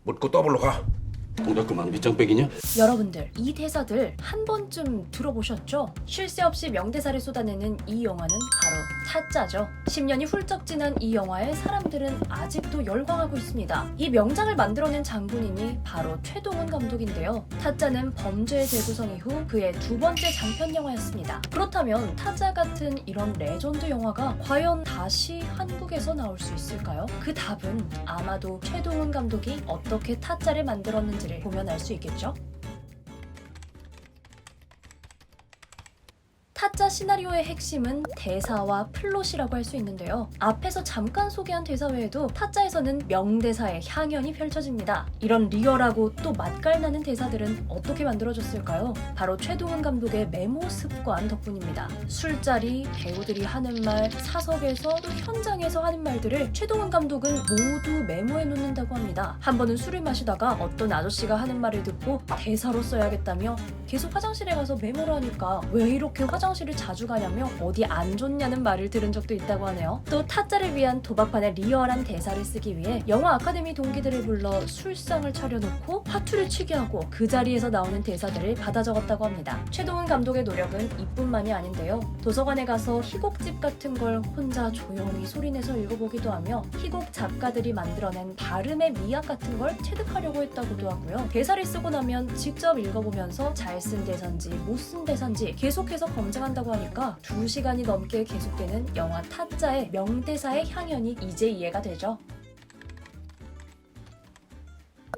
묻고 더블로 가. 동작 그만 밑장빼기냐? 여러분들 이 대사들 한 번쯤 들어보셨죠? 쉴 새 없이 명대사를 쏟아내는 이 영화는 바로 타짜죠. 10년이 훌쩍 지난 이 영화에 사람들은 아직도 열광하고 있습니다. 이 명작을 만들어낸 장본인이 바로 최동원 감독인데요. 타짜는 범죄의 재구성 이후 그의 두 번째 장편 영화였습니다. 그렇다면 타짜 같은 이런 레전드 영화가 과연 다시 한국에서 나올 수 있을까요? 그 답은 아마도 최동원 감독이 어떻게 타짜를 만들었는지를 보면 알 수 있겠죠? 타짜 시나리오의 핵심은 대사와 플롯이라고 할 수 있는데요. 앞에서 잠깐 소개한 대사 외에도 타짜에서는 명대사의 향연이 펼쳐집니다. 이런 리얼하고 또 맛깔나는 대사들은 어떻게 만들어졌을까요? 바로 최동원 감독의 메모 습관 덕분입니다. 술자리, 배우들이 하는 말, 사석에서 또 현장에서 하는 말들을 최동원 감독은 모두 메모해 놓는다고 합니다. 한 번은 술을 마시다가 어떤 아저씨가 하는 말을 듣고 대사로 써야겠다며 계속 화장실에 가서 메모를 하니까 왜 이렇게 화장실을 자주 가냐며 어디 안 좋냐는 말을 들은 적도 있다고 하네요. 또 타짜를 위한 도박판의 리얼한 대사를 쓰기 위해 영화 아카데미 동기들을 불러 술상을 차려놓고 화투를 치게 하고 그 자리에서 나오는 대사들을 받아 적었다고 합니다. 최동원 감독의 노력은 이뿐만이 아닌데요. 도서관에 가서 희곡집 같은 걸 혼자 조용히 소리내서 읽어보기도 하며 희곡 작가들이 만들어낸 발음의 미학 같은 걸 체득하려고 했다고도 하고요. 대사를 쓰고 나면 직접 읽어보면서 잘 쓴 대사인지 못 쓴 대사인지 계속해서 검증한다고 하니까 2시간이 넘게 계속되는 영화 타짜의 명대사의 향연이 이제 이해가 되죠.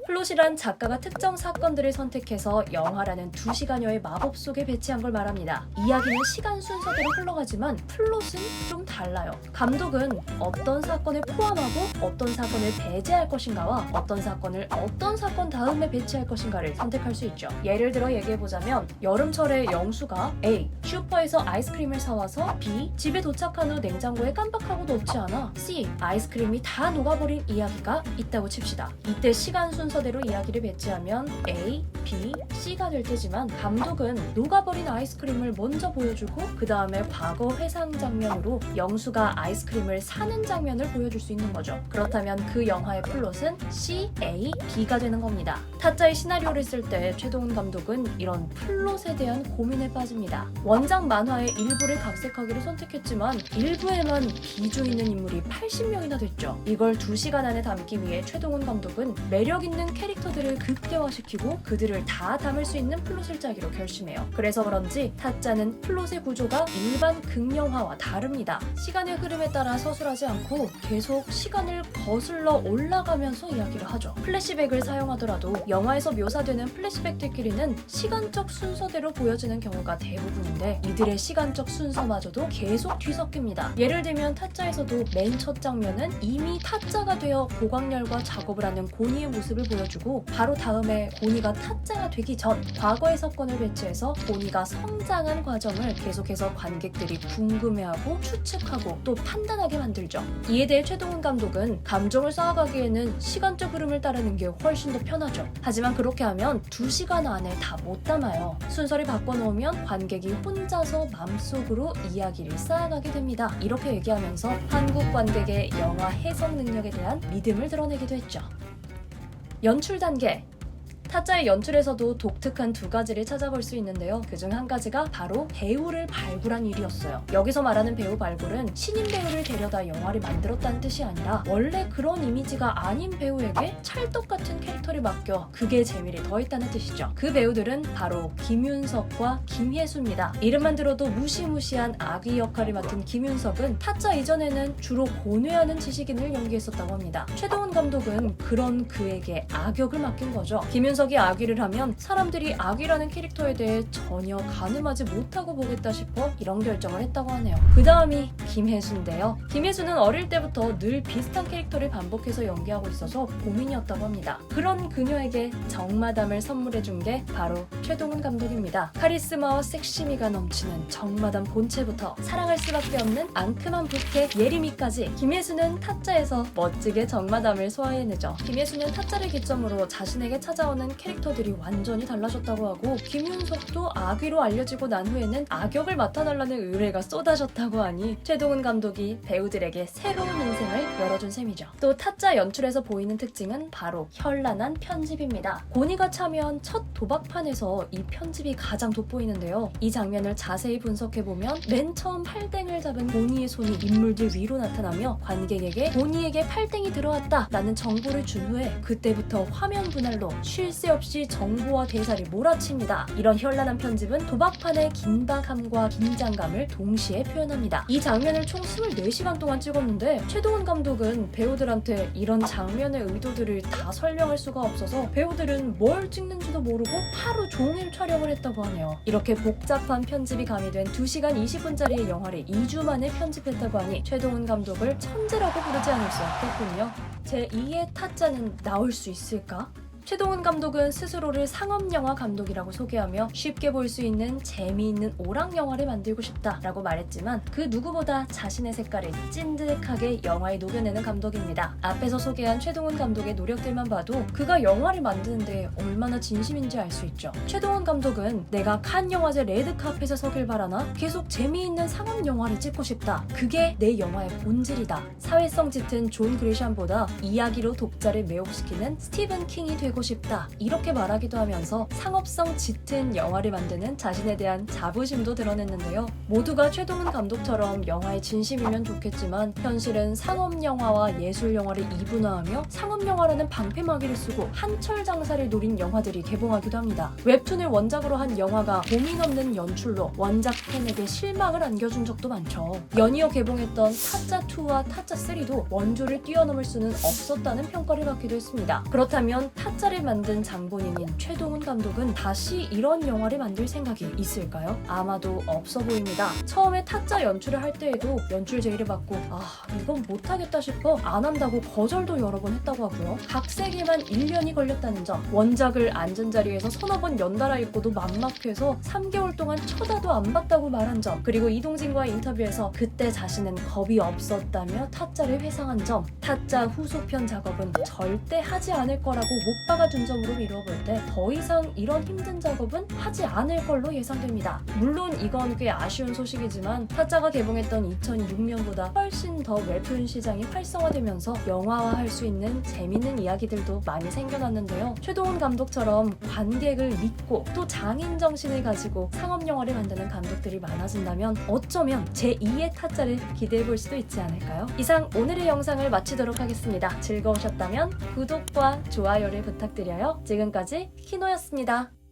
플롯이란 작가가 특정 사건들을 선택해서 영화라는 2시간여의 마법 속에 배치한 걸 말합니다. 이야기는 시간 순서대로 흘러가지만 플롯은 좀 달라요. 감독은 어떤 사건을 포함하고 어떤 사건을 배제할 것인가와 어떤 사건을 어떤 사건 다음에 배치할 것인가를 선택할 수 있죠. 예를 들어 얘기해보자면 여름철에 영수가 A. 슈퍼에서 아이스크림을 사와서 B. 집에 도착한 후 냉장고에 깜빡하고 넣지 않아 C. 아이스크림이 다 녹아버린 이야기가 있다고 칩시다. 이때 시간 순서대로 이야기를 배치하면 A, B, C가 될 테지만 감독은 녹아버린 아이스크림을 먼저 보여주고 그 다음에 과거 회상 장면으로 영수가 아이스크림을 사는 장면을 보여줄 수 있는 거죠. 그렇다면 그 영화의 플롯은 C, A, B가 되는 겁니다. 타짜의 시나리오를 쓸 때 최동원 감독은 이런 플롯에 대한 고민에 빠집니다. 원작 만화의 일부를 각색하기로 선택했지만 일부에만 비중 있는 인물이 80명이나 됐죠. 이걸 2시간 안에 담기 위해 최동원 감독은 매력 있는 캐릭터들을 극대화시키고 그들을 다 담을 수 있는 플롯을 짜기로 결심해요. 그래서 그런지 타짜는 플롯의 구조가 일반 극영화와 다릅니다. 시간의 흐름에 따라 서술하지 않고 계속 시간을 거슬러 올라가면서 이야기를 하죠. 플래시백을 사용하더라도 영화에서 묘사되는 플래시백들끼리는 시간적 순서대로 보여지는 경우가 대부분인데 이들의 시간적 순서마저도 계속 뒤섞입니다. 예를 들면 타짜에서도 맨 첫 장면은 이미 타짜가 되어 고광렬과 작업을 하는 고니의 모습을 보여주고 바로 다음에 고니가 타짜가 되기 전 과거의 사건을 배치해서 고니가 성장한 과정을 계속해서 관객들이 궁금해하고 추측하고 또 판단하게 만들죠. 이에 대해 최동원 감독은 감정을 쌓아가기에는 시간적 흐름을 따르는 게 훨씬 더 편하죠. 하지만 그렇게 하면 2시간 안에 다 못 담아요. 순서를 바꿔놓으면 관객이 혼자서 맘속으로 이야기를 쌓아가게 됩니다. 이렇게 얘기하면서 한국 관객의 영화 해석 능력에 대한 믿음을 드러내기도 했죠. 연출 단계. 타짜의 연출에서도 독특한 2가지를 찾아볼 수 있는데요. 그중 한 가지가 바로 배우를 발굴한 일이었어요. 여기서 말하는 배우 발굴은 신인 배우를 데려다 영화를 만들었다는 뜻이 아니라 원래 그런 이미지가 아닌 배우에게 찰떡 같은 캐릭터를 맡겨 그게 재미를 더했다는 뜻이죠. 그 배우들은 바로 김윤석과 김혜수입니다. 이름만 들어도 무시무시한 아귀 역할을 맡은 김윤석은 타짜 이전에는 주로 고뇌하는 지식인을 연기했었다고 합니다. 최동원 감독은 그런 그에게 악역을 맡긴 거죠. 김윤석이 아귀를 하면 사람들이 아귀라는 캐릭터에 대해 전혀 가늠하지 못하고 보겠다 싶어 이런 결정을 했다고 하네요. 그 다음이 김혜수인데요. 김혜수는 어릴 때부터 늘 비슷한 캐릭터를 반복해서 연기하고 있어서 고민이었다고 합니다. 그런 그녀에게 정마담을 선물해준 게 바로 최동원 감독입니다. 카리스마와 섹시미가 넘치는 정마담 본체부터 사랑할 수밖에 없는 앙큼한 부캐 예림이까지 김혜수는 타짜에서 멋지게 정마담을 소화해내죠. 김혜수는 타짜를 기점으로 자신에게 찾아오는 캐릭터들이 완전히 달라졌다고 하고 김윤석도 악귀로 알려지고 난 후에는 악역을 맡아달라는 의뢰가 쏟아졌다고 하니 최동훈 감독이 배우들에게 새로운 인생을 열어준 셈이죠. 또 타짜 연출에서 보이는 특징은 바로 현란한 편집입니다. 고니가 참여한 첫 도박판에서 이 편집이 가장 돋보이는데요. 이 장면을 자세히 분석해보면 맨 처음 팔땡을 잡은 고니의 손이 인물들 위로 나타나며 관객에게 고니에게 팔땡이 들어왔다 라는 정보를 준 후에 그때부터 화면 분할로 쉴 새 없이 정보와 대사를 몰아칩니다. 이런 현란한 편집은 도박판의 긴박함과 긴장감을 동시에 표현합니다. 이 장면을 총 24시간 동안 찍었는데 최동훈 감독은 배우들한테 이런 장면의 의도들을 다 설명할 수가 없어서 배우들은 뭘 찍는지도 모르고 하루 종일 촬영을 했다고 하네요. 이렇게 복잡한 편집이 가미된 2시간 20분짜리의 영화를 2주 만에 편집했다고 하니 최동훈 감독을 천재라고 부르지 않을 수 없겠군요. 제2의 타짜는 나올 수 있을까? 최동훈 감독은 스스로를 상업영화 감독이라고 소개하며 쉽게 볼 수 있는 재미있는 오락영화를 만들고 싶다라고 말했지만 그 누구보다 자신의 색깔을 찐득하게 영화에 녹여내는 감독입니다. 앞에서 소개한 최동훈 감독의 노력들만 봐도 그가 영화를 만드는데 얼마나 진심인지 알 수 있죠. 최동훈 감독은 내가 칸 영화제 레드카펫에 서길 바라나 계속 재미있는 상업영화를 찍고 싶다. 그게 내 영화의 본질이다. 사회성 짙은 존 그리샴보다 이야기로 독자를 매혹시키는 스티븐 킹이 되고 싶다. 이렇게 말하기도 하면서 상업성 짙은 영화를 만드는 자신에 대한 자부심도 드러냈는데요. 모두가 최동훈 감독처럼 영화에 진심이면 좋겠지만 현실은 상업 영화와 예술 영화를 이분화하며 상업 영화라는 방패막이를 쓰고 한철 장사를 노린 영화들이 개봉하기도 합니다. 웹툰을 원작으로 한 영화가 고민 없는 연출로 원작 팬에게 실망을 안겨준 적도 많죠. 연이어 개봉했던 타짜2와 타짜3도 원조를 뛰어넘을 수는 없었다는 평가를 받기도 했습니다. 그렇다면 타짜를 만든 장본인인 최동훈 감독은 다시 이런 영화를 만들 생각이 있을까요? 아마도 없어 보입니다. 처음에 타짜 연출을 할 때에도 연출 제의를 받고 이건 못하겠다 싶어 안 한다고 거절도 여러 번 했다고 하고요. 각색에만 1년이 걸렸다는 점, 원작을 앉은 자리에서 서너 번 연달아 읽고도 막막해서 3개월 동안 쳐다도 안 봤다고 말한 점, 그리고 이동진과의 인터뷰에서 그때 자신은 겁이 없었다며 타짜를 회상한 점, 타짜 후속편 작업은 절대 하지 않을 거라고 못 박아둔 점으로 미뤄볼 때 더 이상 이런 힘든 작업은 하지 않을 걸로 예상됩니다. 물론 이건 꽤 아쉬운 소식이지만 타짜가 개봉했던 2006년보다 훨씬 더 웹툰 시장이 활성화되면서 영화화할 수 있는 재밌는 이야기들도 많이 생겨났는데요. 최동훈 감독처럼 관객을 믿고 또 장인 정신을 가지고 상업 영화를 만드는 감독들이 많아진다면 어쩌면 제2의 타짜를 기대해볼 수도 있지 않을까요? 이상 오늘의 영상을 마치도록 하겠습니다. 즐거우셨다면 구독과 좋아요를 부탁드려요. 지금까지 키노였습니다.